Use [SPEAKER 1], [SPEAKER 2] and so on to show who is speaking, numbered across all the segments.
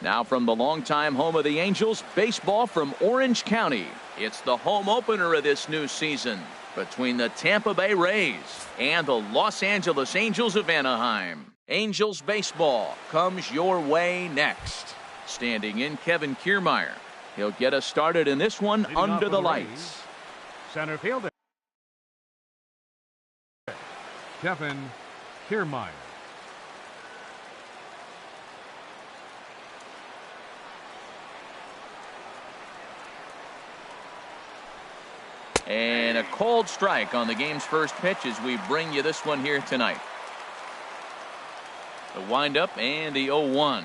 [SPEAKER 1] Now from the longtime home of the Angels, baseball from Orange County. It's the home opener of this new season between the Tampa Bay Rays and the Los Angeles Angels of Anaheim. Angels baseball comes your way next. Standing in, Kevin Kiermaier. He'll get us started in this one under the lights.
[SPEAKER 2] Center fielder Kevin Kiermaier.
[SPEAKER 1] And a cold strike on the game's first pitch as we bring you this one here tonight. The windup and the 0-1.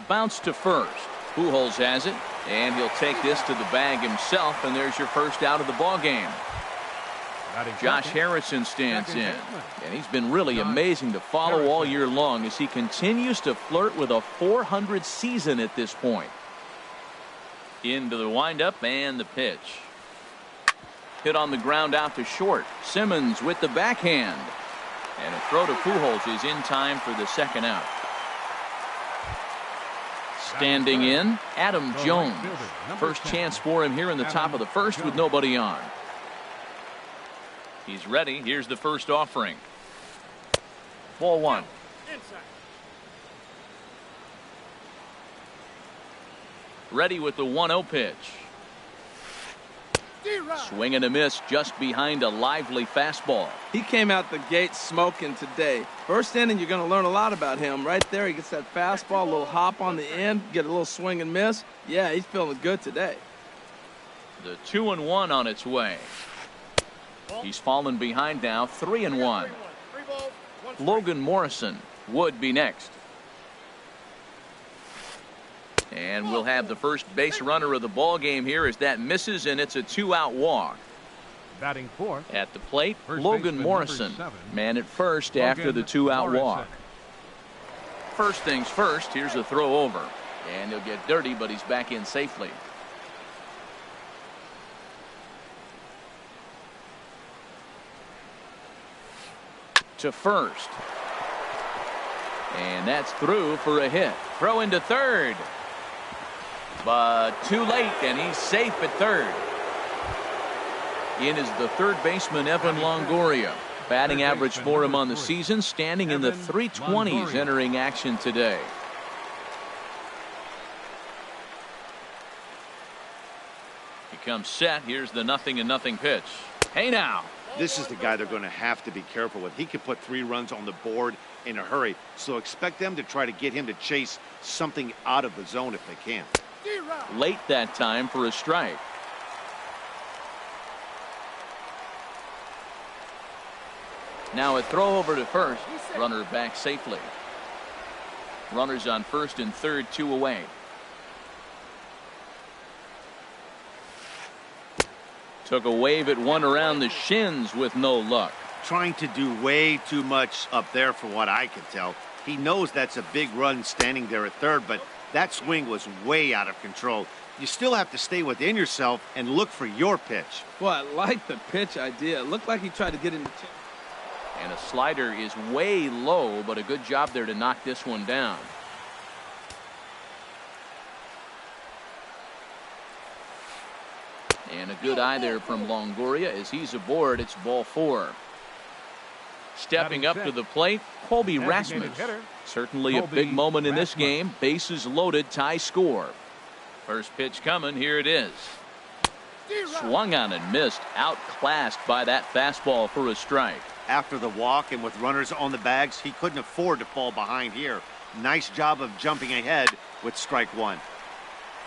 [SPEAKER 1] Bounce to first. Pujols has it, and he'll take this to the bag himself, and there's your first out of the ball game. Josh Harrison stands in, and he's been really amazing to follow all year long as he continues to flirt with a .400 season at this point. Into the windup and the pitch. Hit on the ground out to short. Simmons with the backhand. And a throw to Pujols is in time for the second out. Standing in, Adam Jones. First chance for him here in the top of the first with nobody on. He's ready. Here's the first offering. Ball one. Ready with the 1-0 pitch. Swing and a miss just behind a lively fastball.
[SPEAKER 3] He came out the gate smoking today. First inning, you're going to learn a lot about him. Right there, he gets that fastball, a little hop on the end, get a little swing and miss. Yeah, he's feeling good today.
[SPEAKER 1] The 2-1 on its way. He's fallen behind now, 3-1. Logan Morrison would be next. And we'll have the first base runner of the ball game here as that misses, and it's a 2-out walk.
[SPEAKER 2] Batting fourth
[SPEAKER 1] at the plate, Logan Morrison, man at first after the 2-out walk. First things first, here's a throw over, and he'll get dirty, but he's back in safely. To first, and that's through for a hit. Throw into third, but too late, and he's safe at third. In is the third baseman, Evan Longoria. Batting average for him on the season, standing in the 320s entering action today. He comes set. Here's the 0-0 pitch. Hey now.
[SPEAKER 4] This is the guy they're going to have to be careful with. He could put 3 runs on the board in a hurry, so expect them to try to get him to chase something out of the zone if they can.
[SPEAKER 1] Late that time for a strike. Now a throw over to first. Runner back safely. Runners on first and third, 2 away. Took a wave at one around the shins with no luck.
[SPEAKER 4] Trying to do way too much up there for what I can tell. He knows that's a big run standing there at third, but that swing was way out of control. You still have to stay within yourself and look for your pitch.
[SPEAKER 3] Well, I like the pitch idea. It looked like he tried to get into.
[SPEAKER 1] And a slider is way low, but a good job there to knock this one down. And a good eye there from Longoria as he's aboard. It's ball 4. Stepping up to the plate, Colby Rasmus. Certainly a big moment in this game. Bases loaded, tie score. First pitch coming. Here it is. Swung on and missed. Outclassed by that fastball for a strike.
[SPEAKER 4] After the walk and with runners on the bags, he couldn't afford to fall behind here. Nice job of jumping ahead with strike 1.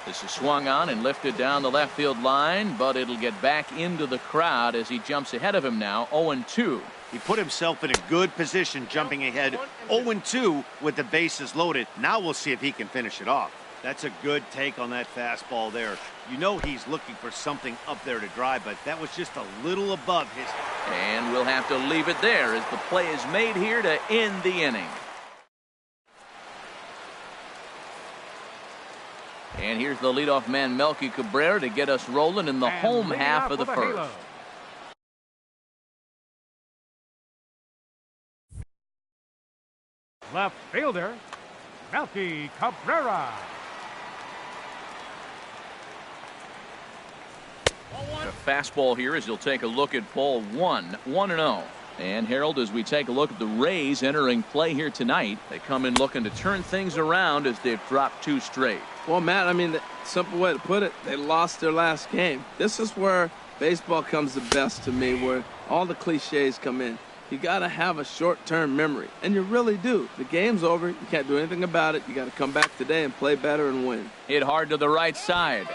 [SPEAKER 1] This is swung on and lifted down the left field line, but it'll get back into the crowd as he jumps ahead of him now, 0-2.
[SPEAKER 4] He put himself in a good position jumping ahead 0-2 with the bases loaded. Now we'll see if he can finish it off. That's a good take on that fastball there. You know he's looking for something up there to drive, but that was just a little above his.
[SPEAKER 1] And we'll have to leave it there as the play is made here to end the inning. And here's the leadoff man, Melky Cabrera, to get us rolling in the home half of the first.
[SPEAKER 2] Left fielder Melky Cabrera.
[SPEAKER 1] A fastball here as you'll take a look at ball 1, 1-0. And Harold, as we take a look at the Rays entering play here tonight, they come in looking to turn things around as they've dropped 2 straight.
[SPEAKER 3] Well, Matt, I mean, the simple way to put it, they lost their last game. This is where baseball comes the best to me, where all the cliches come in. You got to have a short-term memory, and you really do. The game's over. You can't do anything about it. You got to come back today and play better and win.
[SPEAKER 1] Hit hard to the right side.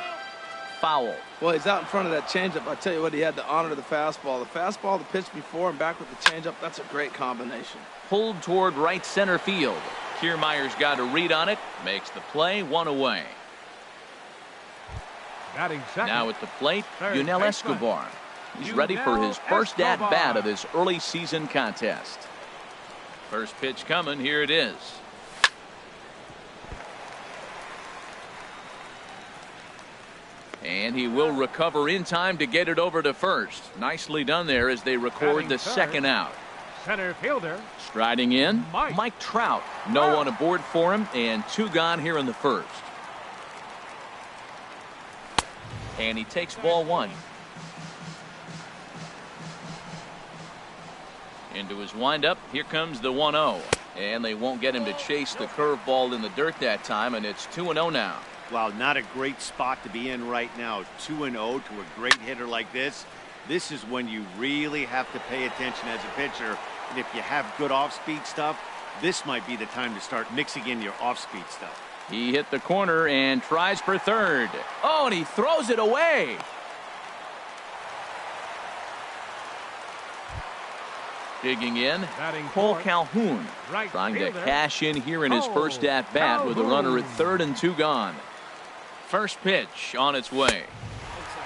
[SPEAKER 1] Foul.
[SPEAKER 3] Well, he's out in front of that changeup. I tell you what, he had to honor the fastball. The fastball, the pitch before, and back with the changeup, that's a great combination.
[SPEAKER 1] Pulled toward right center field. Kiermaier's got a read on it. Makes the play, 1 away.
[SPEAKER 2] Batting second.
[SPEAKER 1] Now at the plate,
[SPEAKER 2] Third
[SPEAKER 1] Yunel
[SPEAKER 2] baseman.
[SPEAKER 1] Escobar. He's ready for his first at-bat of this early season contest. First pitch coming. Here it is. And he will recover in time to get it over to first. Nicely done there as they record the second out.
[SPEAKER 2] Center fielder.
[SPEAKER 1] Striding in, Mike Trout. No one aboard for him, and 2 gone here in the first. And he takes ball 1. Into his windup, here comes the 1-0. And they won't get him to chase the curveball in the dirt that time, and it's 2-0 now.
[SPEAKER 4] Wow, not a great spot to be in right now. 2-0 to a great hitter like this. This is when you really have to pay attention as a pitcher. And if you have good off-speed stuff, this might be the time to start mixing in your off-speed stuff.
[SPEAKER 1] He hit the corner and tries for third. Oh, and he throws it away. Digging in, Cole Calhoun, trying to cash in here in his first at-bat with a runner at third and 2 gone. First pitch on its way.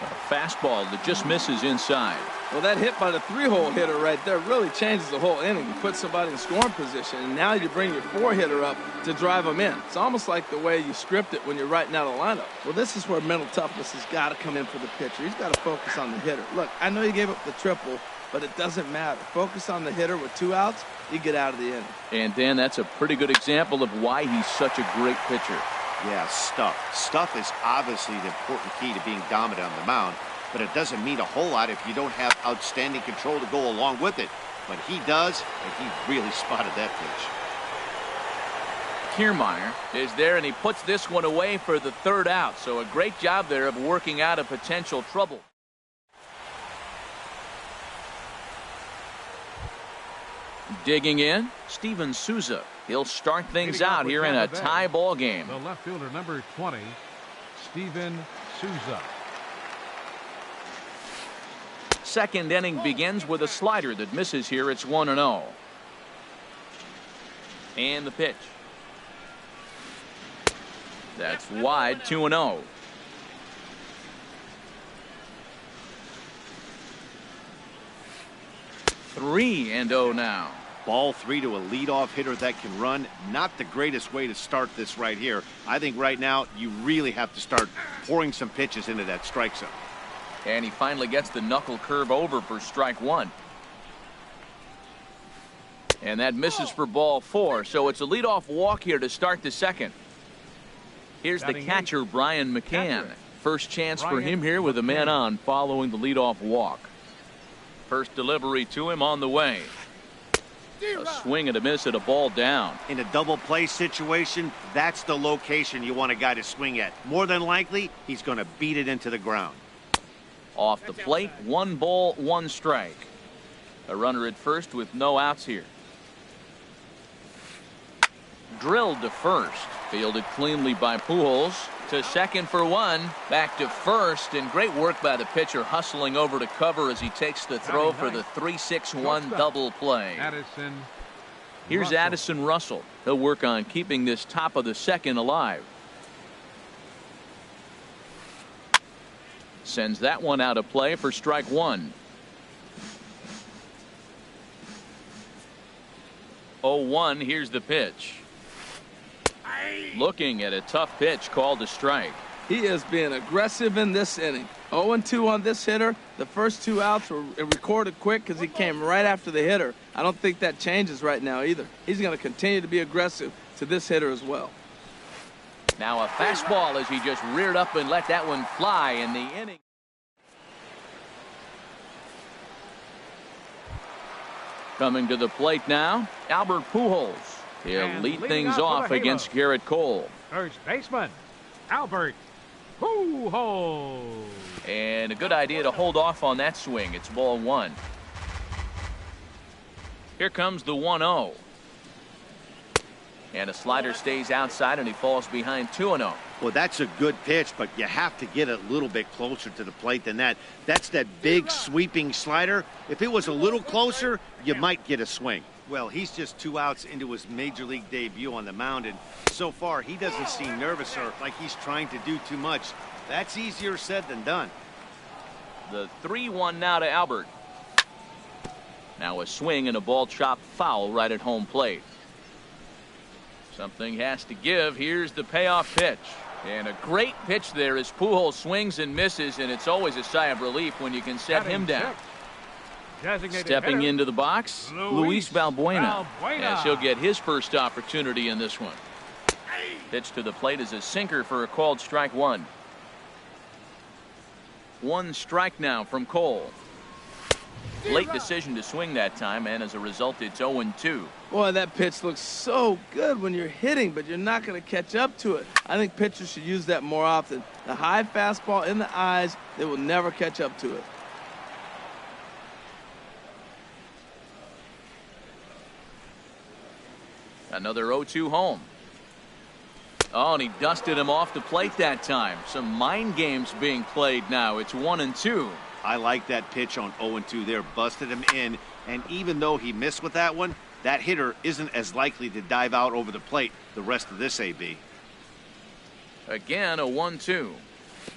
[SPEAKER 1] A fastball that just misses inside.
[SPEAKER 3] Well, that hit by the 3-hole hitter right there really changes the whole inning. You put somebody in scoring position, and now you bring your 4-hitter up to drive them in. It's almost like the way you script it when you're writing out a lineup. Well, this is where mental toughness has got to come in for the pitcher. He's got to focus on the hitter. Look, I know you gave up the triple, but it doesn't matter. Focus on the hitter with 2 outs, you get out of the inning.
[SPEAKER 1] And, Dan, that's a pretty good example of why he's such a great pitcher.
[SPEAKER 4] Yeah, stuff. Stuff is obviously the important key to being dominant on the mound, but it doesn't mean a whole lot if you don't have outstanding control to go along with it. But he does, and he really spotted that pitch.
[SPEAKER 1] Kiermaier is there, and he puts this one away for the 3rd out. So a great job there of working out a potential trouble. Digging in, Steven Souza. He'll start things out here in a tie ball game.
[SPEAKER 2] The left fielder, number 20, Steven Souza.
[SPEAKER 1] Second inning begins with a slider that misses here. It's 1-0. And the pitch. That's wide, 2-0. Three and 0 now.
[SPEAKER 4] Ball 3 to a leadoff hitter that can run. Not the greatest way to start this right here. I think right now you really have to start pouring some pitches into that strike zone.
[SPEAKER 1] And he finally gets the knuckle curve over for strike 1. And that misses for ball 4. So it's a leadoff walk here to start the second. Here's the catcher, Brian McCann. First chance for him here with a man on following the leadoff walk. First delivery to him on the way. A swing and a miss at a ball down.
[SPEAKER 4] In a double play situation, that's the location you want a guy to swing at. More than likely, he's going to beat it into the ground.
[SPEAKER 1] Off the plate, 1 ball, 1 strike. A runner at first with no outs here. Drilled to first. Fielded cleanly by Pujols. To second for 1. Back to first, and great work by the pitcher hustling over to cover as he takes the throw for the 3-6-1 double play. Here's Addison Russell. He'll work on keeping this top of the second alive. Sends that one out of play for strike 1. 0-1. Here's the pitch. Looking at a tough pitch called a strike.
[SPEAKER 3] He is being aggressive in this inning. 0-2 on this hitter. The first 2 outs were recorded quick because he came right after the hitter. I don't think that changes right now either. He's going to continue to be aggressive to this hitter as well.
[SPEAKER 1] Now a fastball as he just reared up and let that one fly in the inning. Coming to the plate now, Albert Pujols. He'll lead things off against Garrett Cole.
[SPEAKER 2] First baseman, Albert Pujols.
[SPEAKER 1] And a good idea to hold off on that swing. It's ball one. Here comes the 1-0. And a slider stays outside and he falls behind 2-0.
[SPEAKER 4] Well, that's a good pitch, but you have to get a little bit closer to the plate than that. That's that big sweeping slider. If it was a little closer, you might get a swing. Well, he's just 2 outs into his major league debut on the mound, and so far he doesn't seem nervous or like he's trying to do too much. That's easier said than done.
[SPEAKER 1] The 3-1 now to Albert. Now a swing and a ball chopped foul right at home plate. Something has to give. Here's the payoff pitch. And a great pitch there as Pujols swings and misses, and it's always a sigh of relief when you can set him down. Stepping into the box, Luis Valbuena, as he'll get his first opportunity in this one. Pitch to the plate is a sinker for a called strike one. 1 strike now from Cole. Late decision to swing that time, and as a result, it's 0-2.
[SPEAKER 3] Boy, that pitch looks so good when you're hitting, but you're not going to catch up to it. I think pitchers should use that more often. The high fastball in the eyes, they will never catch up to it.
[SPEAKER 1] Another 0-2 home. Oh, and he dusted him off the plate that time. Some mind games being played now. It's 1-2.
[SPEAKER 4] I like that pitch on 0-2 there. Busted him in, and even though he missed with that one, that hitter isn't as likely to dive out over the plate the rest of this AB.
[SPEAKER 1] Again, a 1-2.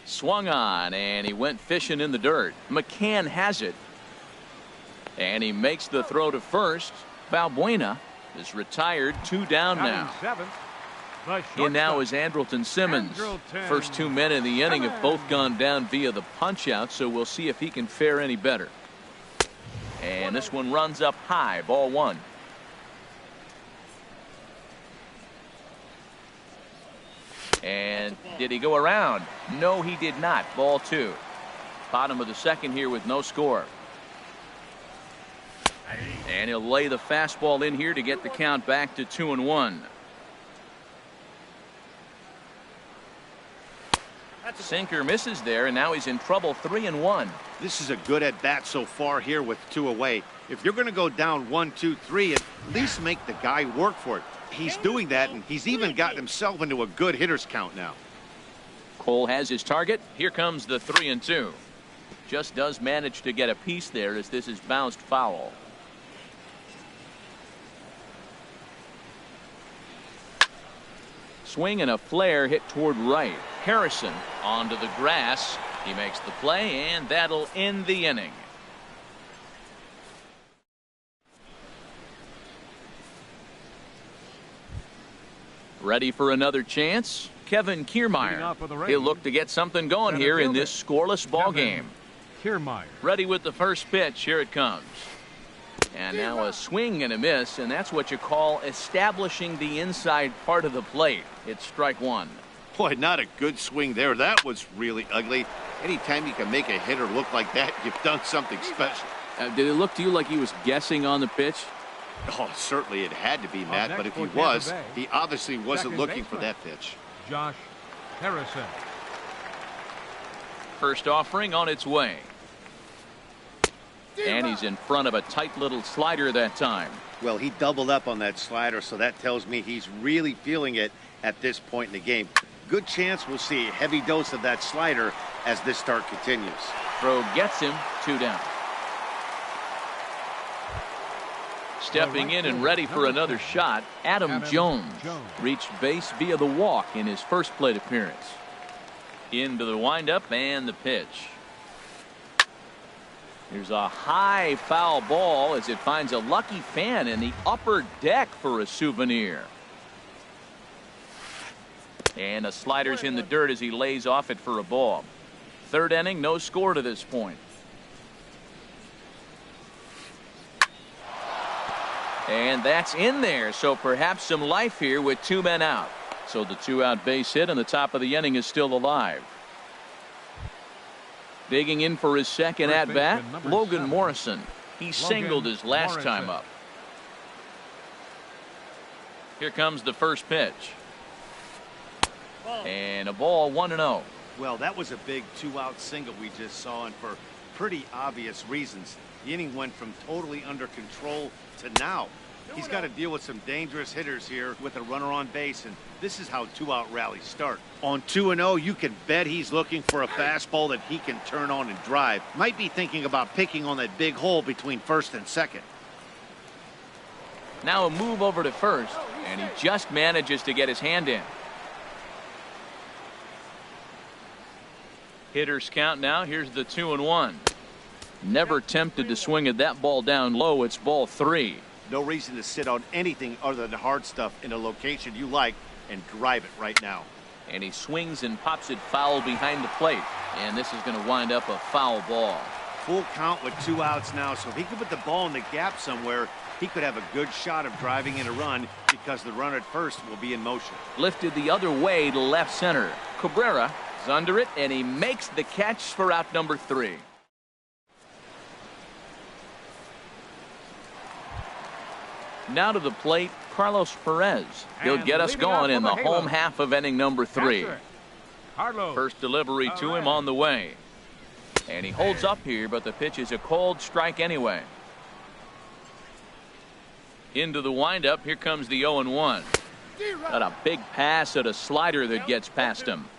[SPEAKER 1] Swung on, and he went fishing in the dirt. McCann has it. And he makes the throw to first. Valbuena is retired. 2 down now. In now is Andrelton Simmons. First 2 men in the inning have both gone down via the punch out, so we'll see if he can fare any better. And this one runs up high, ball one. And did he go around? No, he did not. Ball two. Bottom of the second here with no score. And he'll lay the fastball in here to get the count back to 2-1. Sinker misses there, and now he's in trouble. 3-1.
[SPEAKER 4] This is a good at bat so far here with 2 away. If you're going to go down 1, 2, 3, at least make the guy work for it. He's doing that, and he's even gotten himself into a good hitter's count now.
[SPEAKER 1] Cole has his target. Here comes the 3-2. Just does manage to get a piece there as this is bounced foul. Swing and a flare hit toward right. Harrison onto the grass. He makes the play, and that'll end the inning. Ready for another chance? Kevin Kiermaier. He'll look to get something going here in this scoreless ball game. Ready with the first pitch. Here it comes. And now a swing and a miss, and that's what you call establishing the inside part of the plate. It's strike one.
[SPEAKER 4] Boy, not a good swing there. That was really ugly. Anytime you can make a hitter look like that, you've done something special.
[SPEAKER 1] Did it look to you like he was guessing on the pitch?
[SPEAKER 4] Oh, certainly it had to be, Matt, but if he was, he obviously wasn't looking for that pitch.
[SPEAKER 2] Josh Harrison.
[SPEAKER 1] First offering on its way. And he's in front of a tight little slider that time.
[SPEAKER 4] Well, he doubled up on that slider, so that tells me he's really feeling it at this point in the game. Good chance we'll see a heavy dose of that slider as this start continues.
[SPEAKER 1] Throw gets him. 2 down. Stepping in and ready for another shot, Adam Jones reached base via the walk in his first plate appearance. Into the windup and the pitch. Here's a high foul ball as it finds a lucky fan in the upper deck for a souvenir. And a slider's in the dirt as he lays off it for a ball. Third inning, no score to this point. And that's in there, so perhaps some life here with 2 men out. So the 2-out base hit and the top of the inning is still alive. Digging in for his second at bat, Logan Morrison. He singled his last time up. Here comes the first pitch. And a ball, 1-0.
[SPEAKER 4] Well, that was a big 2-out single we just saw, and for pretty obvious reasons. The inning went from totally under control to now. He's got to deal with some dangerous hitters here with a runner on base, and this is how 2-out rallies start. On 2-0, you can bet he's looking for a fastball that he can turn on and drive. Might be thinking about picking on that big hole between first and second.
[SPEAKER 1] Now a move over to first, and he just manages to get his hand in. Hitters count now. Here's the 2-1. Never tempted to swing at that ball down low. It's ball 3.
[SPEAKER 4] No reason to sit on anything other than hard stuff in a location you like and drive it right now.
[SPEAKER 1] And he swings and pops it foul behind the plate. And this is going to wind up a foul ball.
[SPEAKER 4] Full count with 2 outs now, so if he could put the ball in the gap somewhere, he could have a good shot of driving in a run because the runner at first will be in motion.
[SPEAKER 1] Lifted the other way to left center. Cabrera is under it, and he makes the catch for out number 3. Now to the plate, Carlos Perez. He'll get us going in the home half of inning number 3. First delivery to him on the way. And he holds up here, but the pitch is a cold strike anyway. Into the windup. Here comes the 0-1. Got a big pass at a slider that gets past him.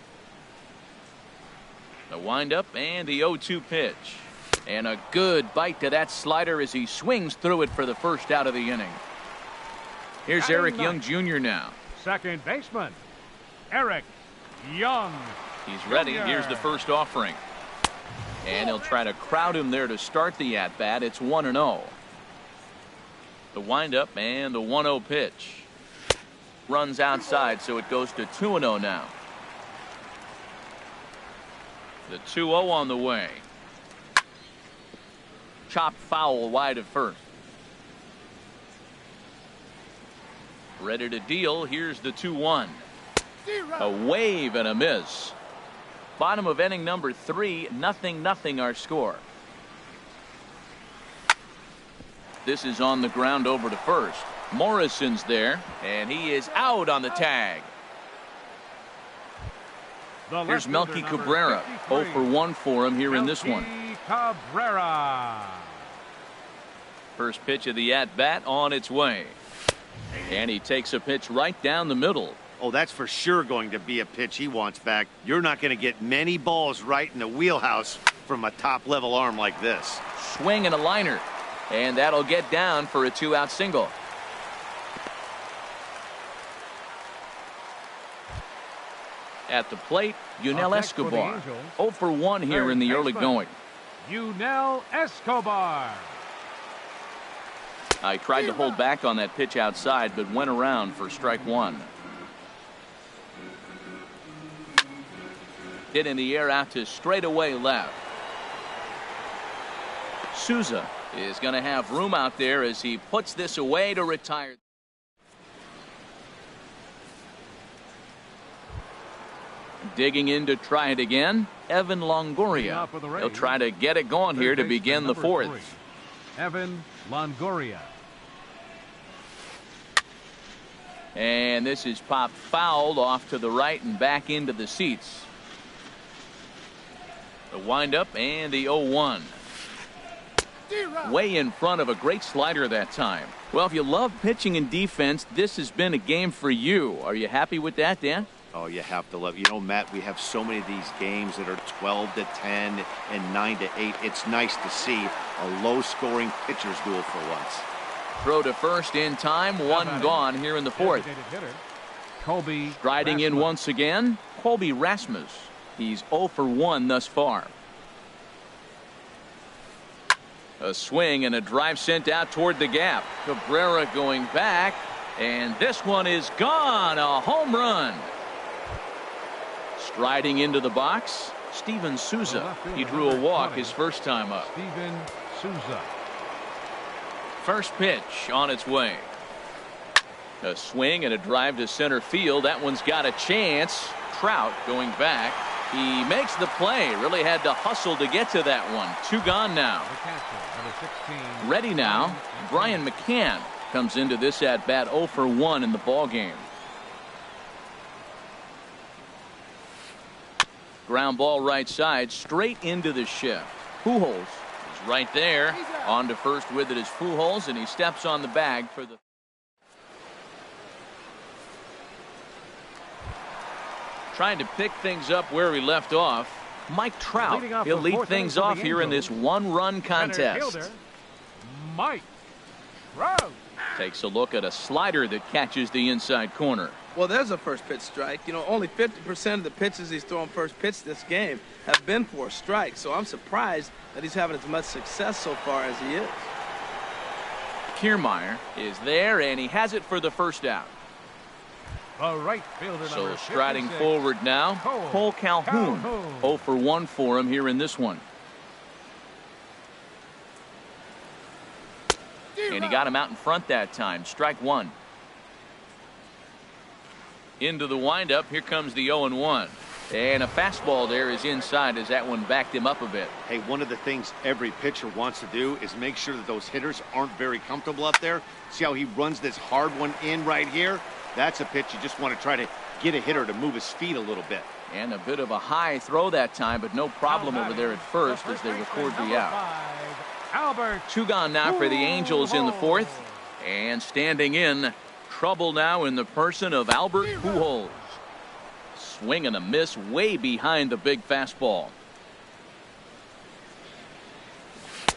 [SPEAKER 1] The windup and the 0-2 pitch. And a good bite to that slider as he swings through it for the first out of the inning. Here's Eric Young Jr. now.
[SPEAKER 2] Second baseman, Eric Young.
[SPEAKER 1] He's ready. Here's the first offering. And he'll try to crowd him there to start the at-bat. It's 1-0. The windup and the 1-0 pitch. Runs outside, so it goes to 2-0 now. The 2-0 on the way. Chopped foul wide of first. Ready to deal. Here's the 2-1. A wave and a miss. Bottom of inning number 3, 0-0 our score. This is on the ground over to first. Morrison's there, and he is out on the tag. Here's Melky Cabrera. 0 for 1 for him here in this one.
[SPEAKER 2] Cabrera.
[SPEAKER 1] First pitch of the at-bat on its way. And he takes a pitch right down the middle.
[SPEAKER 4] Oh, that's for sure going to be a pitch he wants back. You're not going to get many balls right in the wheelhouse from a top-level arm like this.
[SPEAKER 1] Swing and a liner. And that'll get down for a 2-out single. At the plate, Yunel Escobar. 0 for 1 here in the early going.
[SPEAKER 2] Yunel Escobar.
[SPEAKER 1] I tried to hold back on that pitch outside, but went around for strike 1. Hit in the air out to straightaway left. Souza is going to have room out there as he puts this away to retire. Digging in to try it again, Evan Longoria. He'll try to get it going here to begin the 4th.
[SPEAKER 2] Evan Longoria.
[SPEAKER 1] And this is popped fouled off to the right and back into the seats. The windup and the 0-1. Way in front of a great slider that time. Well, if you love pitching and defense, this has been a game for you. Are you happy with that, Dan?
[SPEAKER 4] Oh, you have to love. You know, Matt, we have so many of these games that are 12-10 and 9-8. It's nice to see a low-scoring pitcher's duel for once.
[SPEAKER 1] Throw to first in time. 1 gone here in the 4th. Striding in once again, Colby Rasmus. He's 0 for 1 thus far. A swing and a drive sent out toward the gap. Cabrera going back, and this one is gone. A home run. Striding into the box, Steven Souza. He drew a walk his first time up.
[SPEAKER 2] Steven Souza.
[SPEAKER 1] First pitch on its way. A swing and a drive to center field. That one's got a chance. Trout going back. He makes the play. Really had to hustle to get to that one. 2 gone now. Ready now. Brian McCann comes into this at bat 0 for 1 in the ball game. Ground ball right side, straight into the shift. Pujols is right there. On to first with it is Pujols, and he steps on the bag for the. Trying to pick things up where he left off. Mike Trout. He'll lead things off here in this 1-run contest.
[SPEAKER 2] Mike Trout
[SPEAKER 1] takes a look at a slider that catches the inside corner.
[SPEAKER 3] Well, there's a first pitch strike. You know, only 50% of the pitches he's throwing first pitch this game have been for a strike. So I'm surprised that he's having as much success so far as he is.
[SPEAKER 1] Kiermaier is there, and he has it for the first out.
[SPEAKER 2] Right fielder,
[SPEAKER 1] so striding forward now, Cole Calhoun. 0 for 1 for him here in this one. And he got him out in front that time. Strike 1. Into the windup. Here comes the 0-1. And a fastball there is inside as that one backed him up a bit.
[SPEAKER 4] Hey, one of the things every pitcher wants to do is make sure that those hitters aren't very comfortable up there. See how he runs this hard one in right here? That's a pitch you just want to try to get a hitter to move his feet a little bit.
[SPEAKER 1] And a bit of a high throw that time, but no problem over there at first as they record the out. 2 gone now for the Angels in the 4th. And standing in, trouble now in the person of Albert Pujols. Swing and a miss way behind the big fastball.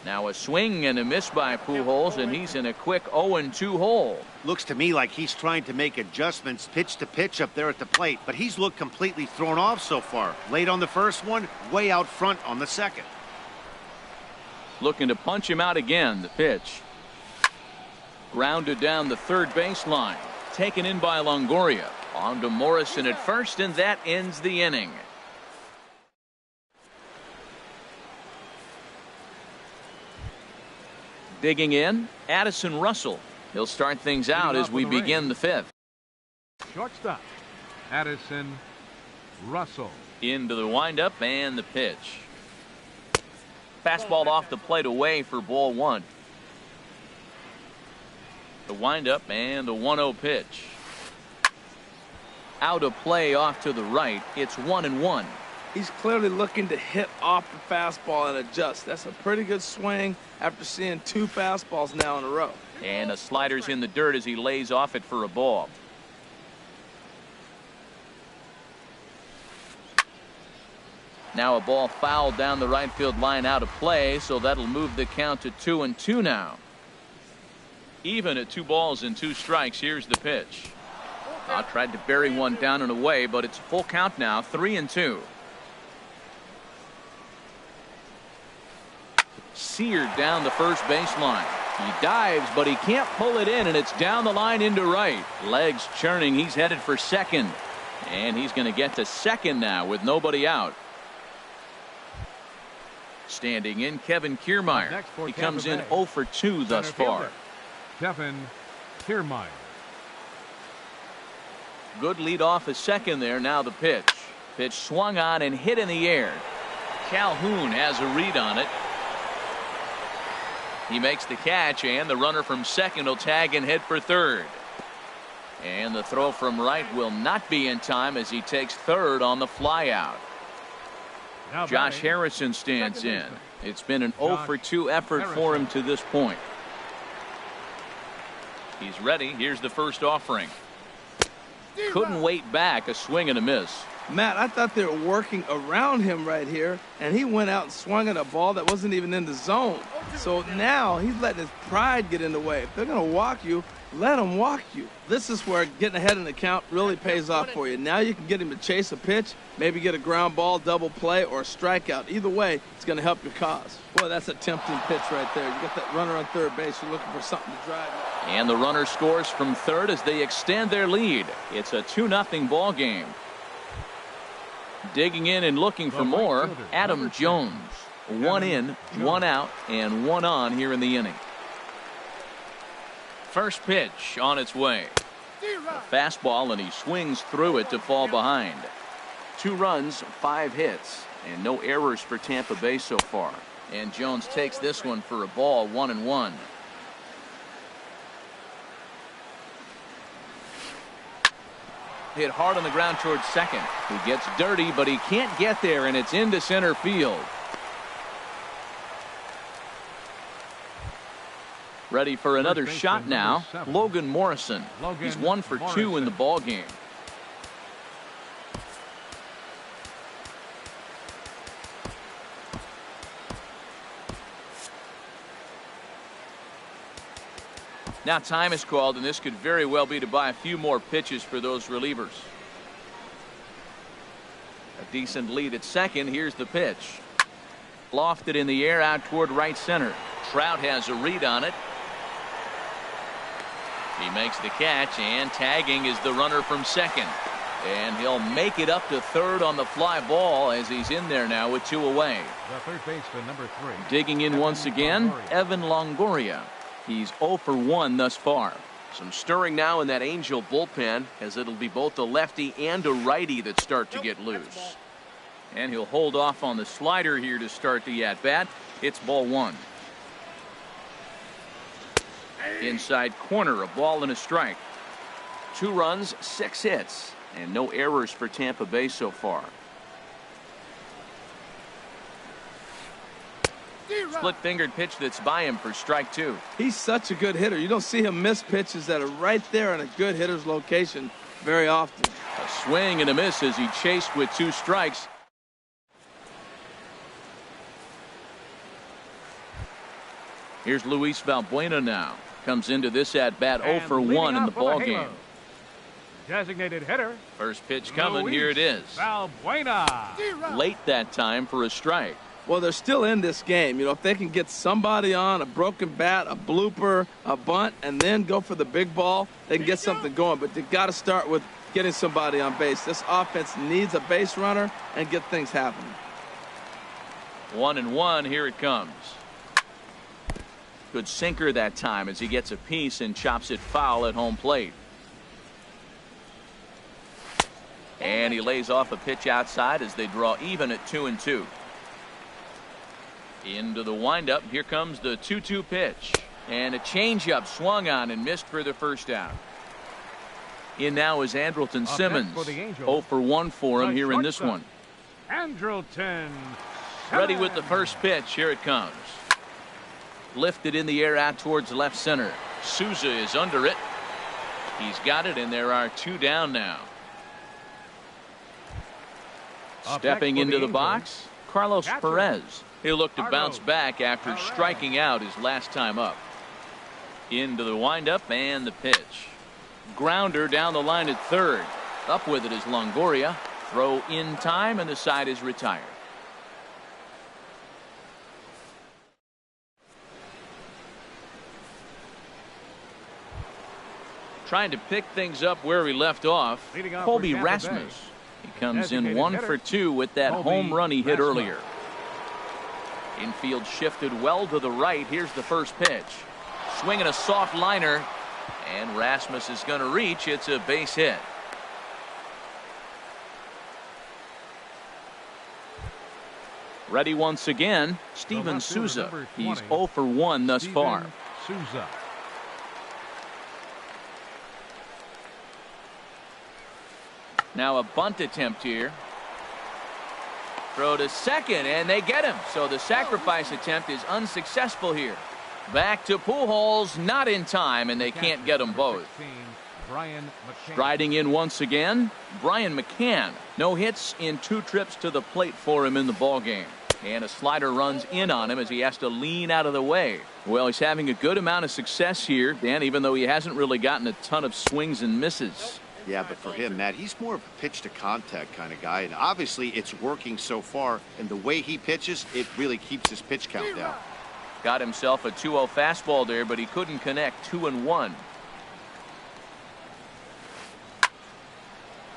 [SPEAKER 1] Now a swing and a miss by Pujols, and he's in a quick 0-2 hole.
[SPEAKER 4] Looks to me like he's trying to make adjustments pitch to pitch up there at the plate, but he's looked completely thrown off so far. Late on the first one, way out front on the second.
[SPEAKER 1] Looking to punch him out again. The pitch. Grounded down the third baseline. Taken in by Longoria. On to Morrison at first, and that ends the inning. Digging in, Addison Russell. He'll start things out as we begin the 5th.
[SPEAKER 2] Shortstop, Addison Russell.
[SPEAKER 1] Into the windup and the pitch. Fastball off the plate away for ball 1. The windup and the 1-0 pitch. Out of play off to the right. It's 1-1.
[SPEAKER 3] He's clearly looking to hit off the fastball and adjust. That's a pretty good swing after seeing 2 fastballs now in a row.
[SPEAKER 1] And a slider's in the dirt as he lays off it for a ball. Now a ball fouled down the right field line out of play, so that'll move the count to 2-2 now. Even at 2 balls and 2 strikes. Here's the pitch. Tried to bury one down and away, but it's full count now, 3-2. Seared down the first baseline. He dives, but he can't pull it in, and it's down the line into right. Legs churning. He's headed for second, and he's going to get to second now with nobody out. Standing in, Kevin Kiermaier. He comes in 0 for 2 thus far.
[SPEAKER 2] Kevin Kiermaier.
[SPEAKER 1] Good lead off a second there. Now the pitch. Pitch swung on and hit in the air. Calhoun has a read on it. He makes the catch, and the runner from second will tag and head for third. And the throw from right will not be in time as he takes third on the flyout. Josh Harrison stands in. It's been an 0 for 2 effort for him to this point. He's ready. Here's the first offering. Couldn't wait back. A swing and a miss.
[SPEAKER 3] Matt, I thought they were working around him right here, and he went out and swung at a ball that wasn't even in the zone. So now he's letting his pride get in the way. If they're going to walk you, let them walk you. This is where getting ahead in the count really pays off for you. Now you can get him to chase a pitch, maybe get a ground ball, double play, or a strikeout. Either way, it's going to help your cause. Boy, that's a tempting pitch right there. You got that runner on third base. You're looking for something to drive you.
[SPEAKER 1] And the runner scores from third as they extend their lead. It's a 2-0 ball game. Digging in and looking for more, Adam Jones. 1 in, 1 out, and 1 on here in the inning. First pitch on its way. A fastball, and he swings through it to fall behind. 2 runs, 5 hits, and no errors for Tampa Bay so far. And Jones takes this one for a ball, 1-1. Hit hard on the ground towards second. He gets dirty, but he can't get there, and it's into center field. Ready for another shot now, Logan Morrison. He's 1 for 2 in the ball game. Now time is called, and this could very well be to buy a few more pitches for those relievers. A decent lead at second. Here's the pitch. Lofted in the air out toward right center. Trout has a read on it. He makes the catch, and tagging is the runner from second. And he'll make it up to third on the fly ball as he's in there now with 2 away.
[SPEAKER 2] The third baseman, number 3.
[SPEAKER 1] Digging in once again, Evan Longoria. He's 0 for 1 thus far. Some stirring now in that Angel bullpen, as it'll be both a lefty and a righty that start to get loose. And he'll hold off on the slider here to start the at-bat. It's ball 1. Inside corner, a ball and a strike. 2 runs, 6 hits, and no errors for Tampa Bay so far. Split-fingered pitch that's by him for strike 2.
[SPEAKER 3] He's such a good hitter. You don't see him miss pitches that are right there in a good hitter's location very often.
[SPEAKER 1] A swing and a miss as he chased with 2 strikes. Here's Luis Valbuena now. Comes into this at-bat 0 for 1 in the ball game.
[SPEAKER 2] Designated hitter.
[SPEAKER 1] First pitch coming. Here it is.
[SPEAKER 2] Valbuena.
[SPEAKER 1] Late that time for a strike.
[SPEAKER 3] Well, they're still in this game. You know, if they can get somebody on, a broken bat, a blooper, a bunt, and then go for the big ball, they can get something going. But they've got to start with getting somebody on base. This offense needs a base runner and get things happening.
[SPEAKER 1] 1-1. Here it comes. Good sinker that time as he gets a piece and chops it foul at home plate. And he lays off a pitch outside as they draw even at 2-2. Into the windup. Here comes the 2-2 pitch. And a changeup swung on and missed for the first out. In now is Andrelton Simmons. 0 for 1 for him here in this one.
[SPEAKER 2] Andrelton.
[SPEAKER 1] Ready with the first pitch. Here it comes. Lifted in the air out towards left center. Souza is under it. He's got it, and there are 2 down now. Stepping into the box, Carlos Perez. He'll look to bounce back after striking out his last time up. Into the windup and the pitch. Grounder down the line at third. Up with it is Longoria. Throw in time, and the side is retired. Trying to pick things up where we left off, Colby Rasmus. He comes in 1 for 2 with that home run he hit earlier. Infield shifted well to the right. Here's the first pitch. Swinging a soft liner, and Rasmus is going to reach. It's a base hit. Ready once again, Steven Souza. He's 0 for 1 thus far.
[SPEAKER 2] Souza.
[SPEAKER 1] Now a bunt attempt here. Throw to second, and they get him. So the sacrifice attempt is unsuccessful here. Back to Pujols, not in time, and they can't get them both. Striding in once again, Brian McCann. No hits in 2 trips to the plate for him in the ballgame. And a slider runs in on him as he has to lean out of the way. Well, he's having a good amount of success here, Dan, even though he hasn't really gotten a ton of swings and misses.
[SPEAKER 4] Yeah, but for him, Matt, he's more of a pitch-to-contact kind of guy, and obviously it's working so far, and the way he pitches, it really keeps his pitch count down.
[SPEAKER 1] Got himself a 2-0 fastball there, but he couldn't connect. 2-1.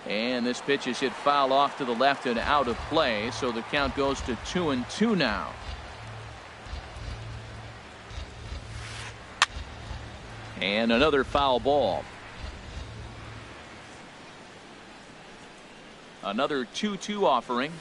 [SPEAKER 1] And this pitch is hit foul off to the left and out of play, so the count goes to 2-2 now. And another foul ball. Another 2-2 offering.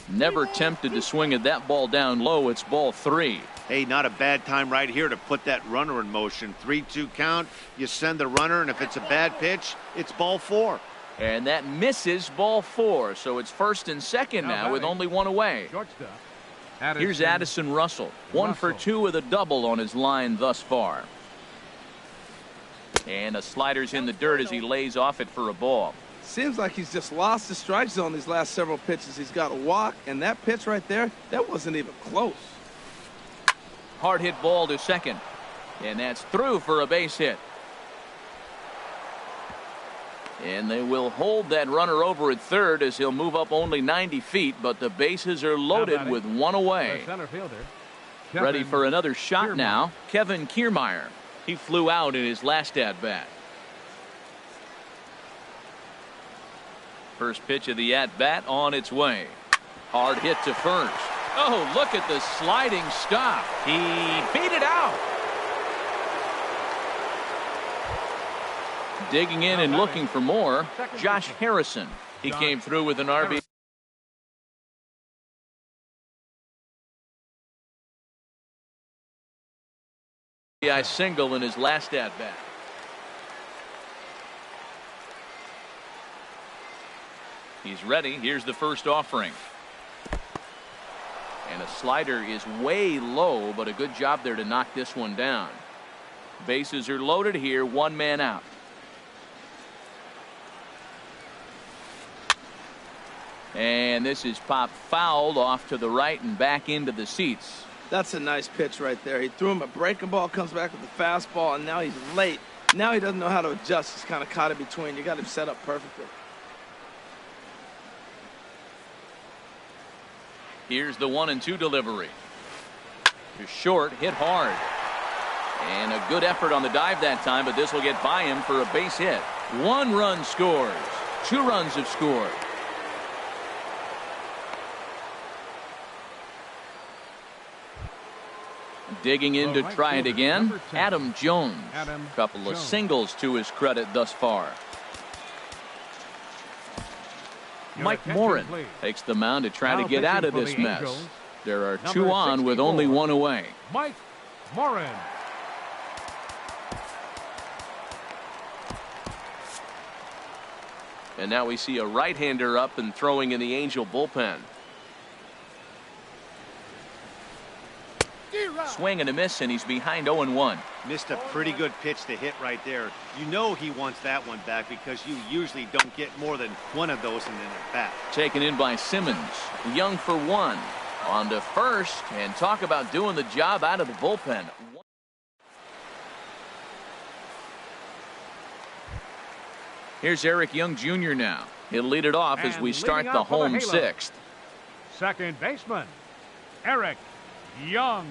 [SPEAKER 1] Never tempted to swing at that ball down low. It's ball 3.
[SPEAKER 4] Hey, not a bad time right here to put that runner in motion. 3-2 count. You send the runner, and if it's a bad pitch, it's ball 4.
[SPEAKER 1] And that misses, ball 4. So it's first and second now with only one away. Here's Addison Russell. 1 for 2 with a double on his line thus far. And a slider's in the dirt as he lays off it for a ball.
[SPEAKER 3] Seems like he's just lost the strike zone these last several pitches. He's got a walk, and that pitch right there, that wasn't even close.
[SPEAKER 1] Hard hit ball to second. And that's through for a base hit. And they will hold that runner over at third as he'll move up only 90 feet, but the bases are loaded with one away. Ready for another shot now, Kevin Kiermaier. He flew out in his last at-bat. First pitch of the at-bat on its way. Hard hit to first. Oh, look at the sliding stop. He beat it out. Digging in and looking for more, Josh Harrison. He came through with an RBI single in his last at-bat. He's ready. Here's the first offering. And a slider is way low, but a good job there to knock this one down. Bases are loaded here, one man out. And this is popped fouled off to the right and back into the seats.
[SPEAKER 3] That's a nice pitch right there. He threw him a breaking ball, comes back with a fastball, and now he's late. Now he doesn't know how to adjust. He's kind of caught in between. You got him set up perfectly.
[SPEAKER 1] Here's the 1-2 delivery. To short, hit hard. And a good effort on the dive that time, but this will get by him for a base hit. 1 run scores. 2 runs have scored. Digging in to try it again, Adam Jones. Couple of singles to his credit thus far. Mike Morin takes the mound to try to get out of this mess. There are 2 on with only 1 away.
[SPEAKER 2] Mike Morin.
[SPEAKER 1] And now we see a right-hander up and throwing in the Angel bullpen. Swing and a miss, and he's behind 0-1.
[SPEAKER 4] Missed a pretty good pitch to hit right there. You know he wants that one back because you usually don't get more than 1 of those in an at-bat.
[SPEAKER 1] Taken in by Simmons. Young for 1. On to first, and talk about doing the job out of the bullpen. Here's Eric Young Jr. now. He'll lead it off as we start the home 6th.
[SPEAKER 2] Second baseman, Eric Young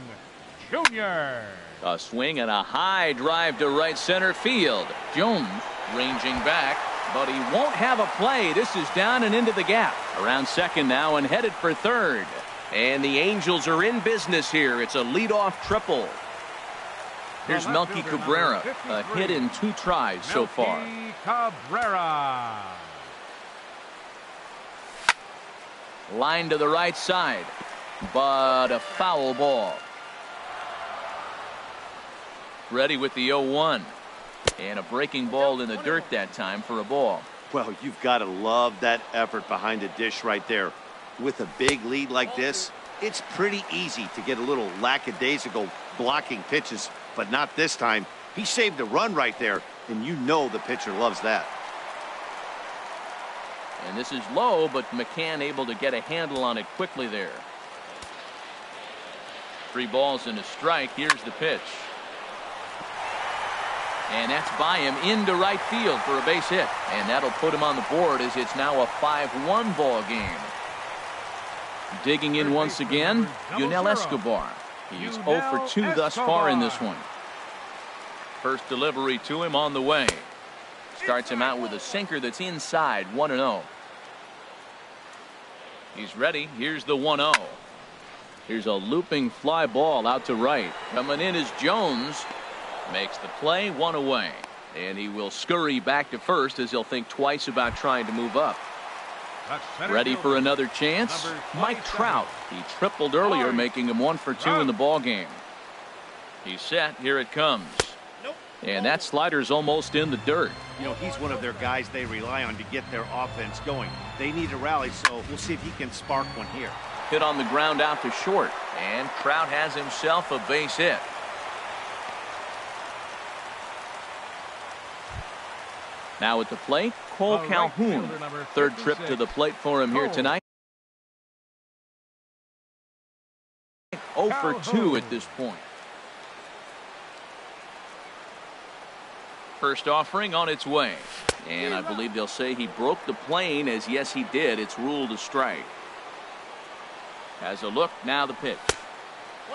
[SPEAKER 2] Jr.
[SPEAKER 1] A swing and a high drive to right center field. Jones ranging back, but he won't have a play. This is down and into the gap. Around second now and headed for third. And the Angels are in business here. It's a leadoff triple. Here's Melky Cabrera, a hit in 2 tries so far.
[SPEAKER 2] Cabrera.
[SPEAKER 1] Line to the right side, but a foul ball. Ready with the 0-1. And a breaking ball in the dirt that time for a ball.
[SPEAKER 4] Well, you've got to love that effort behind the dish right there. With a big lead like this, it's pretty easy to get a little lackadaisical blocking pitches, but not this time. He saved a run right there, and you know the pitcher loves that.
[SPEAKER 1] And this is low, but McCann able to get a handle on it quickly there. 3 balls and a strike. Here's the pitch. And that's by him into right field for a base hit. And that'll put him on the board as it's now a 5-1 ball game. Digging in once again, Yunel Escobar. He's 0 for 2 thus far in this one. First delivery to him on the way. Starts him out with a sinker that's inside, 1-0. He's ready. Here's the 1-0. Here's a looping fly ball out to right. Coming in is Jones. Makes the play, one away. And he will scurry back to first as he'll think twice about trying to move up. Ready for another chance? Mike Trout. He tripled earlier, making him 1 for 2 in the ball game. He's set. Here it comes. And that slider's almost in the dirt.
[SPEAKER 4] You know, he's one of their guys they rely on to get their offense going. They need a rally, so we'll see if he can spark one here.
[SPEAKER 1] Hit on the ground out to short. And Trout has himself a base hit. Now at the plate, Cole Calhoun. Third trip to the plate for him here tonight. 0 for 2 at this point. First offering on its way. And I believe they'll say he broke the plane, as yes he did. It's ruled a strike. Has a look, now the pitch.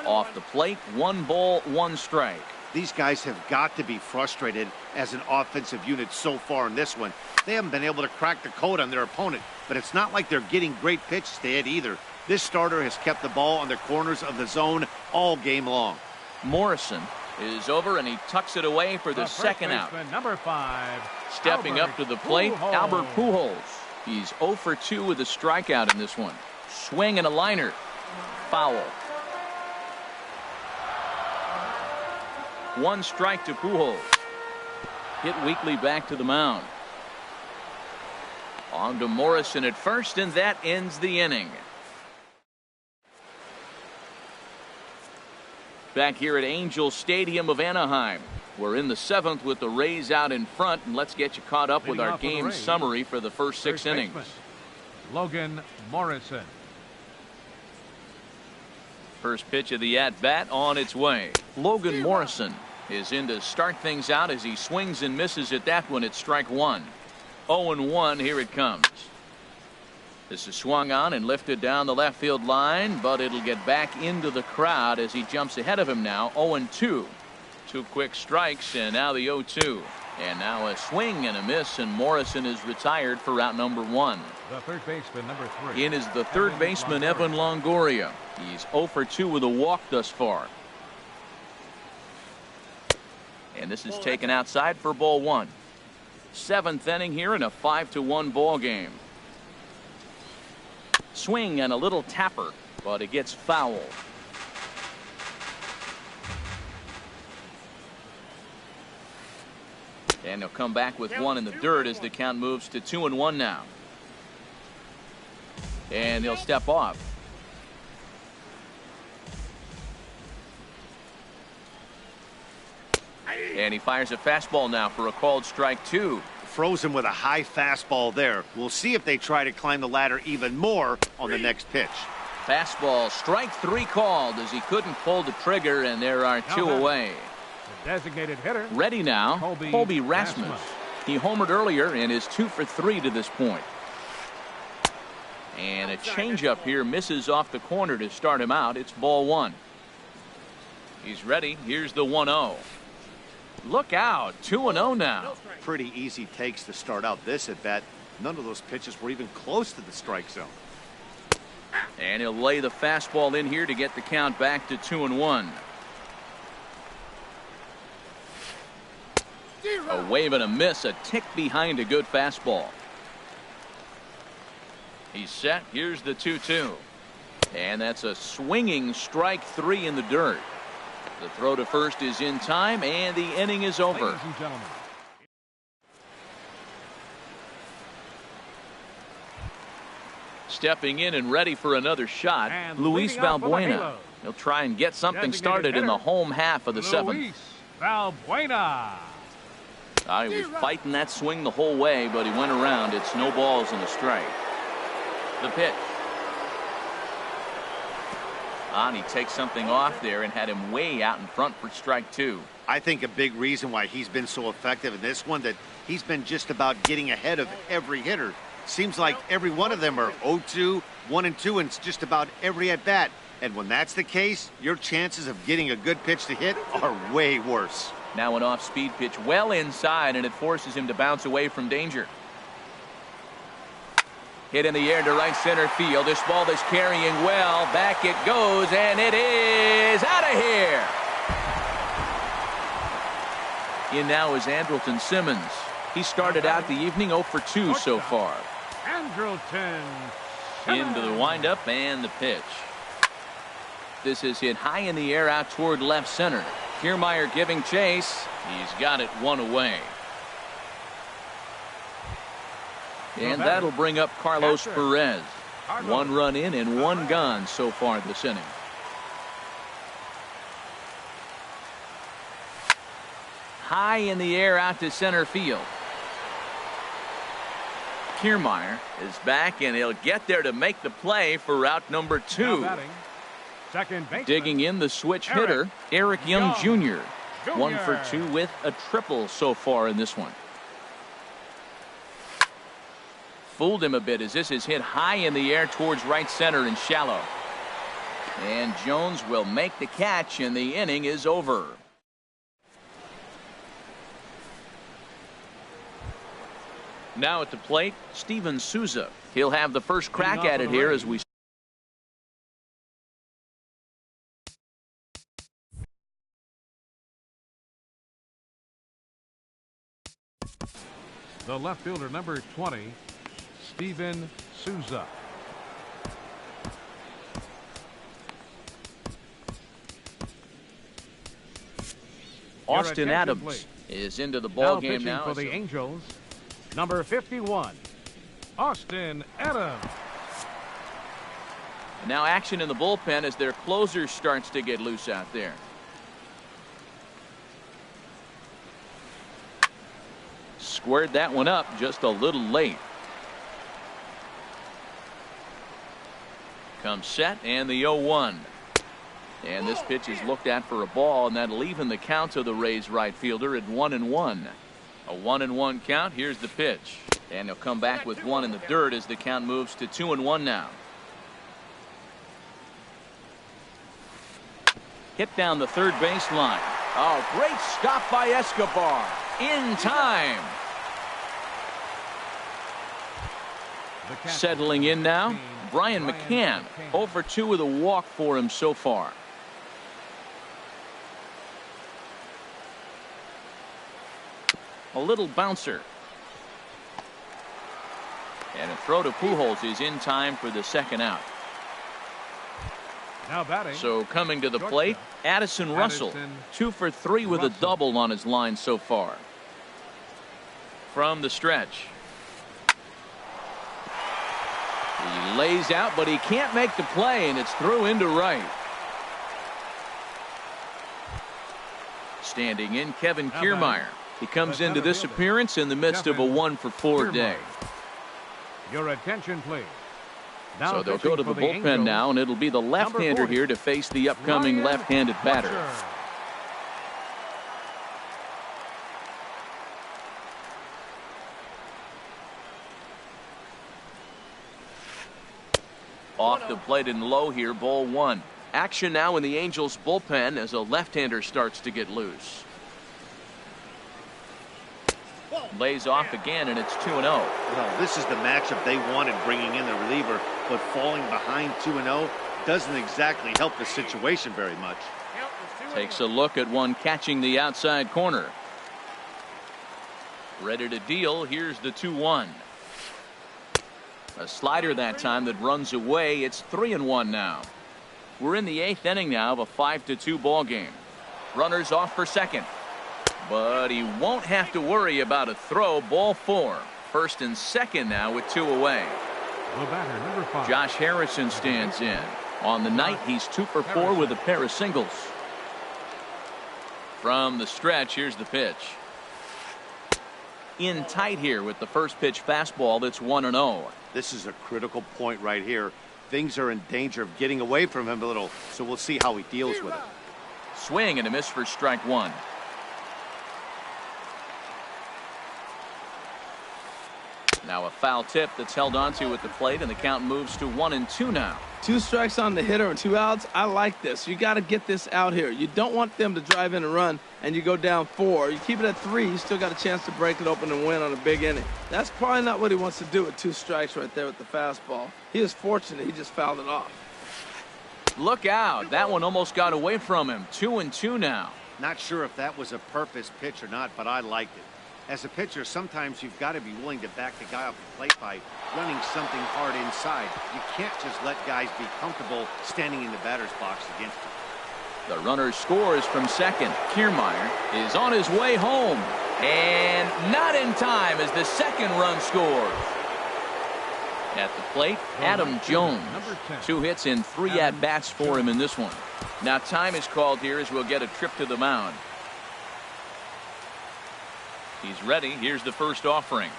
[SPEAKER 1] Off the plate, 1 ball, 1 strike.
[SPEAKER 4] These guys have got to be frustrated as an offensive unit so far in this one. They haven't been able to crack the code on their opponent, but it's not like they're getting great pitches to hit either. This starter has kept the ball on the corners of the zone all game long.
[SPEAKER 1] Morrison is over, and he tucks it away for the second out.
[SPEAKER 2] Number 5.
[SPEAKER 1] Stepping up to the plate, Albert Pujols. He's 0 for 2 with a strikeout in this one. Swing and a liner. Foul. 1 strike to Pujols. Hit weakly back to the mound. On to Morrison at first, and that ends the inning. Back here at Angel Stadium of Anaheim. We're in the 7th with the Rays out in front, and let's get you caught up with our game summary for the first 6 innings.
[SPEAKER 2] Logan Morrison.
[SPEAKER 1] First pitch of the at-bat on its way. Logan Morrison is in to start things out as he swings and misses at that one at strike 1. 0-1, here it comes. This is swung on and lifted down the left field line, but it'll get back into the crowd as he jumps ahead of him now. 0-2. 2 quick strikes, and now the 0-2. And now a swing and a miss, and Morrison is retired for out number 1.
[SPEAKER 2] The third baseman, number 3.
[SPEAKER 1] In is the third baseman, Evan Longoria. He's 0 for 2 with a walk thus far. And this is taken outside for ball 1. 7th inning here in a 5-1 ball game. Swing and a little tapper, but it gets foul. And he'll come back with 1 in the dirt as the count moves to 2-1 now. And he'll step off. And he fires a fastball now for a called strike 2.
[SPEAKER 4] Frozen with a high fastball there. We'll see if they try to climb the ladder even more on the next pitch.
[SPEAKER 1] Fastball, strike 3 called as he couldn't pull the trigger, and there are 2 away.
[SPEAKER 2] The designated hitter.
[SPEAKER 1] Ready now, Colby Rasmus. He homered earlier and is 2 for 3 to this point. And a changeup here misses off the corner to start him out. It's ball 1. He's ready. Here's the 1-0. Look out, 2-0 now.
[SPEAKER 4] Pretty easy takes to start out this at bat. None of those pitches were even close to the strike zone.
[SPEAKER 1] And he'll lay the fastball in here to get the count back to 2-1. A wave and a miss, a tick behind a good fastball. He's set. Here's the 2-2. And that's a swinging strike 3 in the dirt. The throw to first is in time, and the inning is over.
[SPEAKER 2] Ladies and gentlemen.
[SPEAKER 1] Stepping in and ready for another shot, Luis Valbuena. He'll try and get something started in the home half of the 7th.
[SPEAKER 2] Luis Valbuena.
[SPEAKER 1] He was fighting that swing the whole way, but he went around. It's no balls and a strike. The pitch. He takes something off there and had him way out in front for strike 2.
[SPEAKER 4] I think a big reason why he's been so effective in this one, that he's been just about getting ahead of every hitter. Seems like every one of them are 0-2, 1-2, and just about every at bat. And when that's the case, your chances of getting a good pitch to hit are way worse.
[SPEAKER 1] Now an off-speed pitch well inside, and it forces him to bounce away from danger. Hit in the air to right center field. This ball is carrying well. Back it goes, and it is out of here. In now is Andrelton Simmons. He started out the evening 0 for 2 so far.
[SPEAKER 2] Andrelton
[SPEAKER 1] Into the windup and the pitch. This is hit high in the air out toward left center. Kiermaier giving chase. He's got it one away. And that'll bring up Carlos Perez. 1 run in and 1 gone so far this inning. High in the air out to center field. Kiermaier is back, and he'll get there to make the play for route number 2. Digging in the switch hitter, Eric Young Jr. 1 for 2 with a triple so far in this one. Fooled him a bit as this is hit high in the air towards right center and shallow. And Jones will make the catch, and the inning is over. Now at the plate, Steven Souza. He'll have the first crack at it here as we.
[SPEAKER 2] The left fielder, number 20, Steven Souza.
[SPEAKER 1] Austin Adams is into the ball game now.
[SPEAKER 2] For the Angels, number 51, Austin Adams.
[SPEAKER 1] Now action in the bullpen as their closer starts to get loose out there. Squared that one up just a little late. Comes set and the 0-1. And this pitch is looked at for a ball, and that'll even the count to the Rays right fielder at 1-1. A 1-1 count. Here's the pitch, and he'll come back with 1 in the dirt as the count moves to 2-1 now. Hit down the third baseline. Oh, great stop by Escobar in time. Settling in now, Brian McCann. 0 for 2 with a walk for him so far. A little bouncer. And a throw to Pujols is in time for the second out.
[SPEAKER 2] Now batting.
[SPEAKER 1] So coming to the plate, Addison Russell. 2 for 3 with a double on his line so far. From the stretch. He lays out, but he can't make the play, and it's through into right. Standing in, Kevin Kiermaier. He comes into this appearance in the midst of a 1 for 4 day.
[SPEAKER 2] Your attention, please.
[SPEAKER 1] So they'll go to the bullpen now, and it'll be the left-hander here to face the upcoming left-handed batter. Off the plate and low here, ball 1. Action now in the Angels bullpen as a left-hander starts to get loose. Lays off again, and it's 2-0.
[SPEAKER 4] Well, this is the matchup they wanted, bringing in the reliever, but falling behind 2-0 doesn't exactly help the situation very much.
[SPEAKER 1] Takes a look at one catching the outside corner. Ready to deal. Here's the 2-1. A slider that time that runs away. It's 3-1 now. We're in the 8th inning now of a 5-2 ball game. Runners off for second. But he won't have to worry about a throw. Ball 4. First and second now with 2 away.
[SPEAKER 2] The batter, number 5.
[SPEAKER 1] Josh Harrison stands in. On the night, he's 2 for 4 with a pair of singles. From the stretch, here's the pitch. In tight here with the first pitch fastball that's 1-0.
[SPEAKER 4] This is a critical point right here. Things are in danger of getting away from him a little, so we'll see how he deals with it.
[SPEAKER 1] Swing and a miss for strike 1. Now a foul tip that's held onto at the plate, and the count moves to 1-2 now.
[SPEAKER 3] 2 strikes on the hitter and 2 outs. I like this. You got to get this out here. You don't want them to drive in and run, and you go down 4. You keep it at 3. You still got a chance to break it open and win on a big inning. That's probably not what he wants to do with 2 strikes right there with the fastball. He is fortunate. He just fouled it off.
[SPEAKER 1] Look out. That one almost got away from him. 2-2 now.
[SPEAKER 4] Not sure if that was a purpose pitch or not, but I liked it. As a pitcher, sometimes you've got to be willing to back the guy off the plate by running something hard inside. You can't just let guys be comfortable standing in the batter's box against you.
[SPEAKER 1] The runner scores from second. Kiermaier is on his way home. And not in time as the second run scores. At the plate, Adam Jones. 2 hits and 3 at-bats for him in this one. Now time is called here as we'll get a trip to the mound. He's ready. Here's the first offering.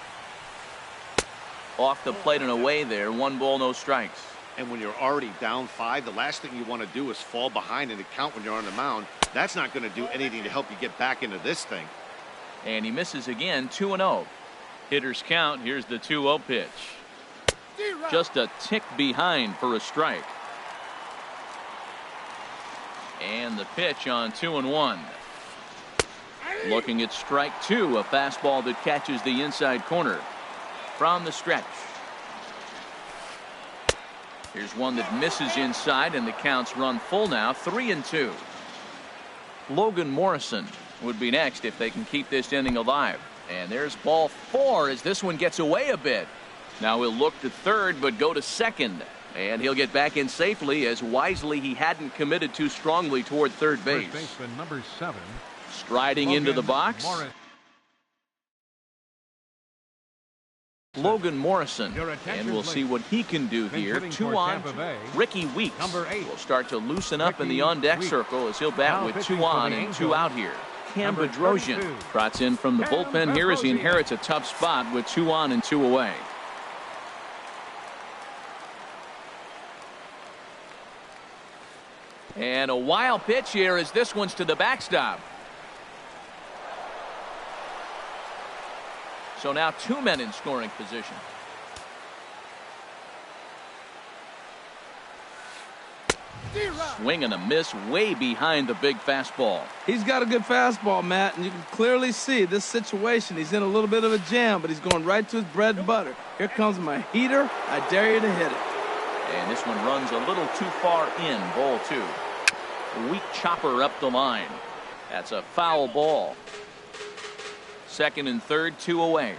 [SPEAKER 1] Off the plate and away there. 1 ball, no strikes.
[SPEAKER 4] And when you're already down 5, the last thing you want to do is fall behind in the count when you're on the mound. That's not going to do anything to help you get back into this thing.
[SPEAKER 1] And he misses again. 2-0. Hitters count. Here's the 2-0 pitch. Just a tick behind for a strike. And the pitch on 2-1. Looking at strike 2, a fastball that catches the inside corner from the stretch. Here's one that misses inside, and the count's run full now. 3-2. Logan Morrison would be next if they can keep this inning alive. And there's ball 4 as this one gets away a bit. Now he'll look to third but go to second. And he'll get back in safely as wisely he hadn't committed too strongly toward third base.
[SPEAKER 2] First baseman number 7.
[SPEAKER 1] Striding into the box. Logan Morrison. And we'll see what he can do here. 2 on. Ricky Weeks will start to loosen up in the on-deck circle as he'll bat with 2 on and 2 out here. Cam Bedrosian trots in from the bullpen here as he inherits a tough spot with 2 on and 2 away. And a wild pitch here as this one's to the backstop. So now 2 men in scoring position. Swing and a miss way behind the big fastball.
[SPEAKER 3] He's got a good fastball, Matt, and you can clearly see this situation. He's in a little bit of a jam, but he's going right to his bread and butter. Here comes my heater. I dare you to hit it.
[SPEAKER 1] And this one runs a little too far in. Ball 2. A weak chopper up the line. That's a foul ball. Second and third, 2 away.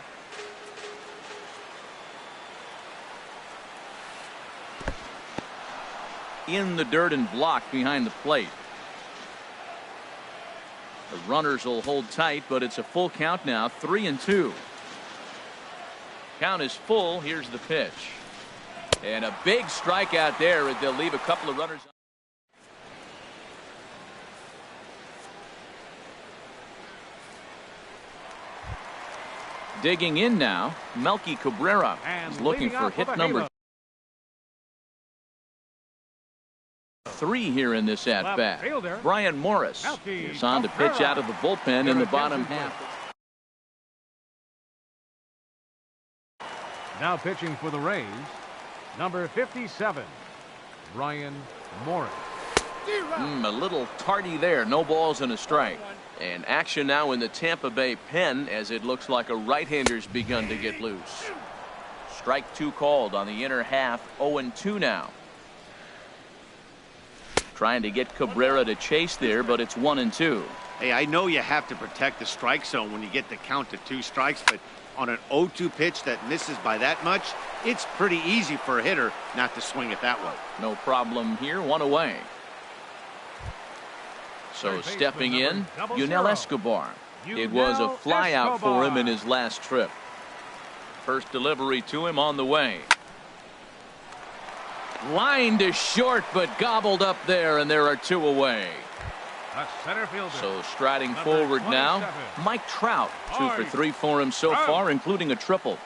[SPEAKER 1] In the dirt and blocked behind the plate. The runners will hold tight, but it's a full count now. 3-2. Count is full. Here's the pitch. And a big strikeout there as they'll leave a couple of runners. Digging in now, Melky Cabrera is looking for hit number 3 here in this at-bat. Brian Morris is on to pitch out of the bullpen in the bottom half.
[SPEAKER 2] Now pitching for the Rays, number 57, Brian Morris.
[SPEAKER 1] A little tardy there. No balls and a strike. And action now in the Tampa Bay pen as it looks like a right-hander's begun to get loose. Strike 2 called on the inner half. 0-2 now. Trying to get Cabrera to chase there, but it's 1-2.
[SPEAKER 4] Hey, I know you have to protect the strike zone when you get the count to 2 strikes, but on an 0-2 pitch that misses by that much, it's pretty easy for a hitter not to swing it that way.
[SPEAKER 1] No problem here. 1 away. So stepping in, Yunel Escobar. It was a flyout for him in his last trip. First delivery to him on the way. Line to short, but gobbled up there, and there are 2 away. So striding forward now, Mike Trout. 2 for 3 for him so far, including a triple.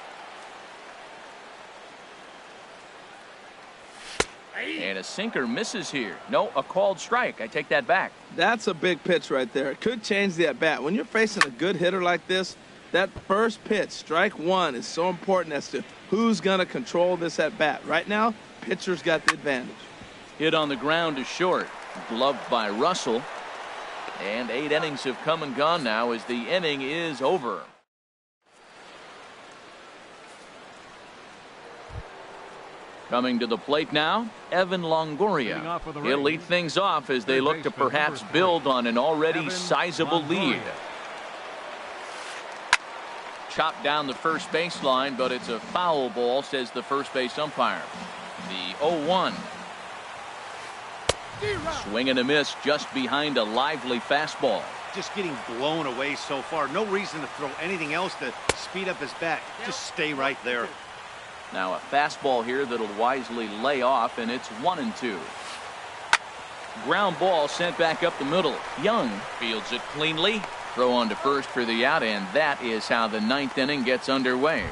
[SPEAKER 1] And a sinker misses here. No, a called strike. I take that back.
[SPEAKER 3] That's a big pitch right there. It could change the at-bat. When you're facing a good hitter like this, that first pitch, strike 1, is so important as to who's going to control this at-bat. Right now, pitcher's got the advantage.
[SPEAKER 1] Hit on the ground to short. Gloved by Russell. And 8 innings have come and gone now as the inning is over. Coming to the plate now, Evan Longoria. He'll lead things off as they look to perhaps build on an already sizable lead. Chopped down the first baseline, but it's a foul ball, says the first base umpire. The 0-1. Swing and a miss just behind a lively fastball.
[SPEAKER 4] Just getting blown away so far. No reason to throw anything else to speed up his bat. Just stay right there.
[SPEAKER 1] Now a fastball here that'll wisely lay off, and it's 1-2. Ground ball sent back up the middle. Young fields it cleanly. Throw on to first for the out, and that is how the ninth inning gets underway.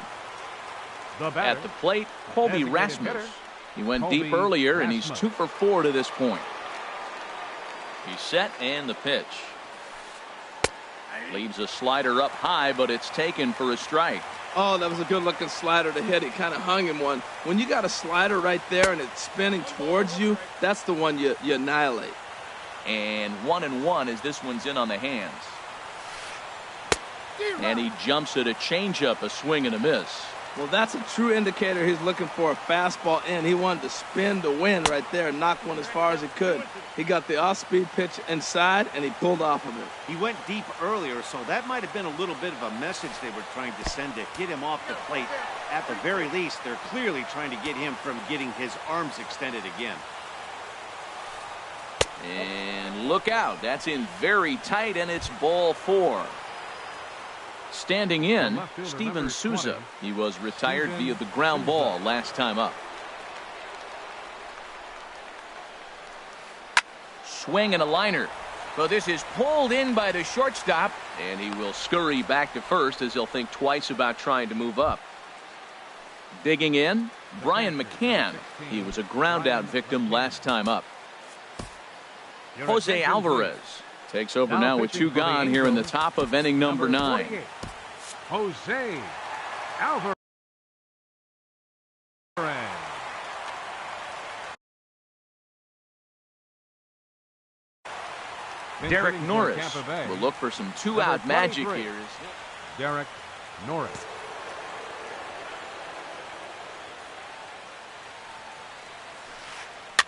[SPEAKER 1] At the plate, Colby Rasmus. He went deep earlier, and he's 2 for 4 to this point. He's set, and the pitch. Leaves a slider up high, but it's taken for a strike.
[SPEAKER 3] Oh, that was a good-looking slider to hit. It kind of hung him one. When you got a slider right there and it's spinning towards you, that's the one you annihilate.
[SPEAKER 1] And 1-1 as this one's in on the hands. And he jumps at a changeup, a swing and a miss.
[SPEAKER 3] Well, that's a true indicator he's looking for a fastball in. He wanted to spin to win right there and knock one as far as he could. He got the off-speed pitch inside, and he pulled off of it.
[SPEAKER 4] He went deep earlier, so that might have been a little bit of a message they were trying to send to get him off the plate. At the very least, they're clearly trying to get him from getting his arms extended again.
[SPEAKER 1] And look out. That's in very tight, and it's ball 4. Standing in, Steven Souza. He was retired via the ground ball last time up. Swing and a liner. But this is pulled in by the shortstop, and he will scurry back to first as he'll think twice about trying to move up. Digging in, Brian McCann. He was a ground out victim last time up. Jose Alvarez takes over now with 2 gone here in the top of inning number 9.
[SPEAKER 2] Jose Alvarez.
[SPEAKER 1] Derek Norris will look for some 2-out magic here.
[SPEAKER 2] Derek Norris.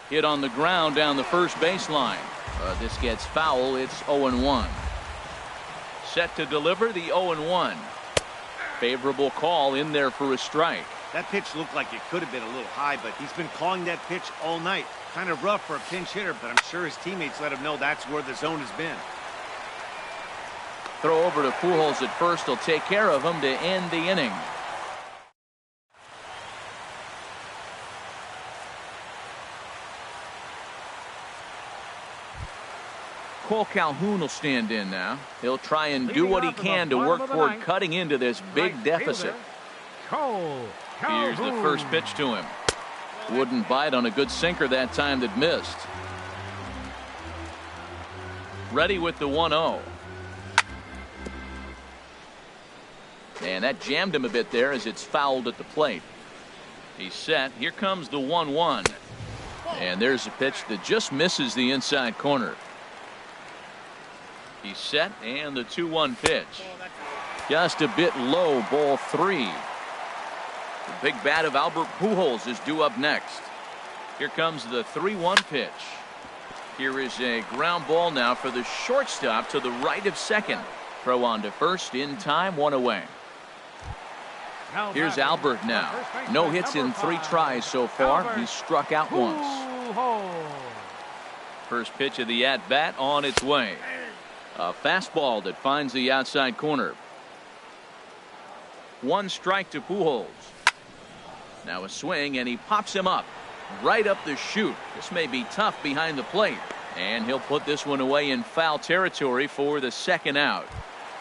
[SPEAKER 1] Hit on the ground down the first baseline. This gets foul. It's 0-1. Set to deliver the 0-1. Favorable call in there for a strike.
[SPEAKER 4] That pitch looked like it could have been a little high, but he's been calling that pitch all night. Kind of rough for a pinch hitter, but I'm sure his teammates let him know that's where the zone has been.
[SPEAKER 1] Throw over to Pujols at first. He'll take care of him to end the inning. Cole Calhoun will stand in now. He'll try and do what he can to work toward cutting into this big deficit. Here's the first pitch to him. Wouldn't bite on a good sinker that time that missed. Ready with the 1-0. And that jammed him a bit there as it's fouled at the plate. He's set. Here comes the 1-1. And there's a pitch that just misses the inside corner. He's set, and the 2-1 pitch. Just a bit low, ball 3. The big bat of Albert Pujols is due up next. Here comes the 3-1 pitch. Here is a ground ball now for the shortstop to the right of second. Throw on to first in time, 1 away. Here's Albert now. No hits in 3 tries so far. He's struck out once. First pitch of the at-bat on its way. A fastball that finds the outside corner. 1 strike to Pujols. Now a swing, and he pops him up. Right up the chute. This may be tough behind the plate. And he'll put this one away in foul territory for the 2nd out.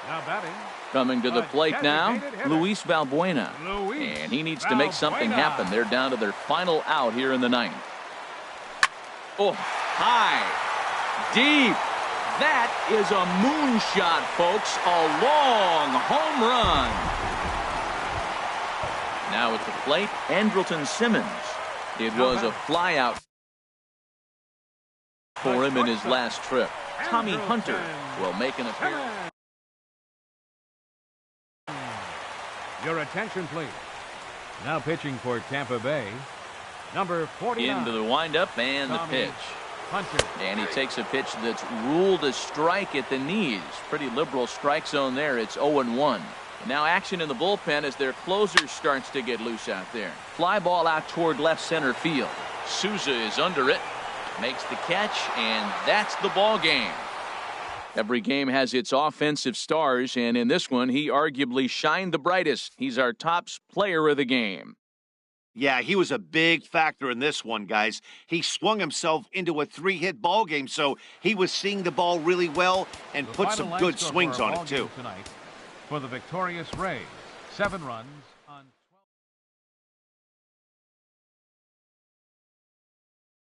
[SPEAKER 2] Now batting.
[SPEAKER 1] Coming to the plate now, Luis Valbuena. And he needs to make something happen. They're down to their final out here in the 9th. Oh, high. Deep. That is a moonshot, folks. A long home run. Now at the plate, Andrelton Simmons. It was a flyout for him in his last trip. Tommy Hunter will make an appearance.
[SPEAKER 2] Your attention, please. Now pitching for Tampa Bay, Number 49.
[SPEAKER 1] Into the windup and the pitch.
[SPEAKER 2] Hunter.
[SPEAKER 1] And he takes a pitch that's ruled a strike at the knees. Pretty liberal strike zone there. It's 0-1. Now action in the bullpen as their closer starts to get loose out there. Fly ball out toward left center field. Souza is under it. Makes the catch, and that's the ball game. Every game has its offensive stars, and in this one, he arguably shined the brightest. He's our top player of the game.
[SPEAKER 4] Yeah, he was a big factor in this one, guys. He swung himself into a 3-hit ball game, so he was seeing the ball really well and put some good swings on it, too.
[SPEAKER 2] Tonight for the victorious Rays, 7 runs.